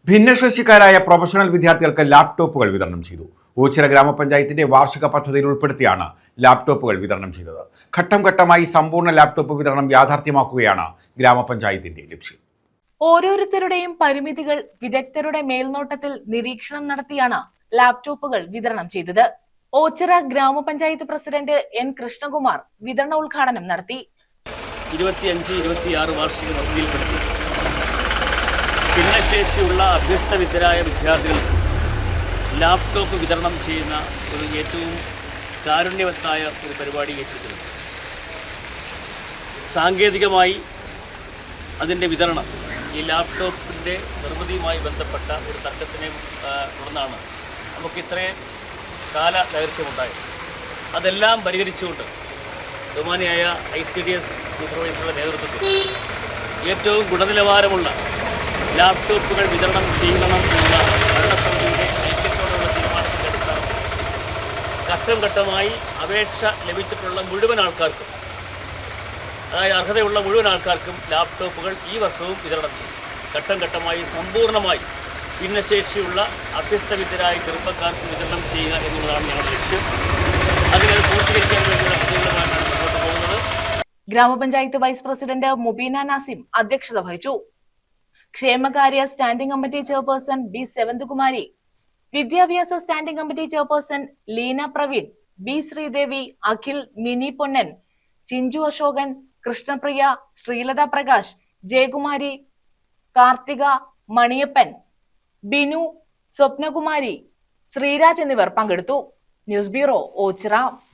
ഭിന്നശേഷിക്കാരായ പ്രൊഫഷണൽ വിദ്യാർത്ഥികൾക്ക് ലാപ്ടോപ്പുകൾ വിതരണം ചെയ്തു. ഓച്ചിറ ഗ്രാമപഞ്ചായത്തിന്റെ വാർഷിക പദ്ധതിയിൽ ഉൾപ്പെടുത്തിയാണ് ലാപ്ടോപ്പുകൾ വിതരണം ചെയ്തത്. ഘട്ടം ഘട്ടമായി സമ്പൂർണ്ണ ലാപ്ടോപ്പ് വിതരണം യാഥാർത്ഥ്യമാക്കുകയാണ് ഗ്രാമപഞ്ചായത്തിന്റെ ലക്ഷ്യം. ഓരോരുത്തരുടെയും പരിമിതികൾ വിദഗ്ധരുടെ മേൽനോട്ടത്തിൽ നിരീക്ഷണം നടത്തിയാണ് ലാപ്ടോപ്പുകൾ വിതരണം ചെയ്തത്. ഓച്ചിറ ഗ്രാമപഞ്ചായത്ത് പ്രസിഡന്റ് എൻ കൃഷ്ണകുമാർ വിതരണ ഉദ്ഘാടനം നടത്തി. 25-26 വാർഷിക പദ്ധതിയിൽപ്പെടുത്തി ഭിന്നശേഷിയുള്ള അഭ്യസ്തവിദ്യരായ വിദ്യാർത്ഥികൾക്ക് ലാപ്ടോപ്പ് വിതരണം ചെയ്യുന്ന ഒരു ഏറ്റവും കാരുണ്യവത്തായ ഒരു പരിപാടി ഏറ്റെടുത്തിരുന്നു. സാങ്കേതികമായി അതിൻ്റെ വിതരണം ഈ ലാപ്ടോപ്പിൻ്റെ നിർമ്മിതിയുമായി ബന്ധപ്പെട്ട ഒരു തർക്കത്തിനെ തുടർന്നാണ് നമുക്ക് ഇത്രയും കാല ദൈർഘ്യമുണ്ടായത്. അതെല്ലാം പരിഹരിച്ചുകൊണ്ട് ബഹുമാനിയായ ICDS സൂപ്പർവൈസറുടെ നേതൃത്വത്തിൽ ഏറ്റവും ഗുണനിലവാരമുള്ള ലാപ്ടോപ്പുകൾ വിതരണം ചെയ്യണമെന്നുള്ള ഭരണസമിതിയുടെ ഐക്യത്തോടുള്ള തീരുമാനത്തിൻ്റെ അടിസ്ഥാനത്തിൽ ഘട്ടം ഘട്ടമായി അപേക്ഷ ലഭിച്ചിട്ടുള്ള മുഴുവൻ ആൾക്കാർക്കും, അതായത് അർഹതയുള്ള മുഴുവൻ ആൾക്കാർക്കും ലാപ്ടോപ്പുകൾ ഈ വർഷവും വിതരണം ചെയ്യും. ഘട്ടം ഘട്ടമായി സമ്പൂർണ്ണമായി ഭിന്നശേഷിയുള്ള അഭ്യസ്തവിദ്യരായ ചെറുപ്പക്കാർക്ക് വിതരണം ചെയ്യുക എന്നുള്ളതാണ് ഞങ്ങളുടെ ലക്ഷ്യം. അതിനെ പൂർത്തീകരിക്കാൻ വേണ്ടിയുള്ള പദ്ധതികളുമായിട്ടാണ് മുന്നോട്ട് പോകുന്നത്. ഗ്രാമപഞ്ചായത്ത് വൈസ് പ്രസിഡന്റ് മുബീന നാസിം അധ്യക്ഷത വഹിച്ചു. ക്ഷേമകാര്യ standing committee chairperson B Sevanthukumari, വിദ്യാഭ്യാസ standing committee chairperson Leena Praveen, B Sreedevi, Akhil, Mini Ponnan, Chinchu Ashokan, Krishnapriya, Sreelatha Prakash, Jayakumari, Karthika, Maniyappan, Binu, Swapnakumari, Sreeraj എന്നിവർ പങ്കെടുത്തു. News bureau, Ochira.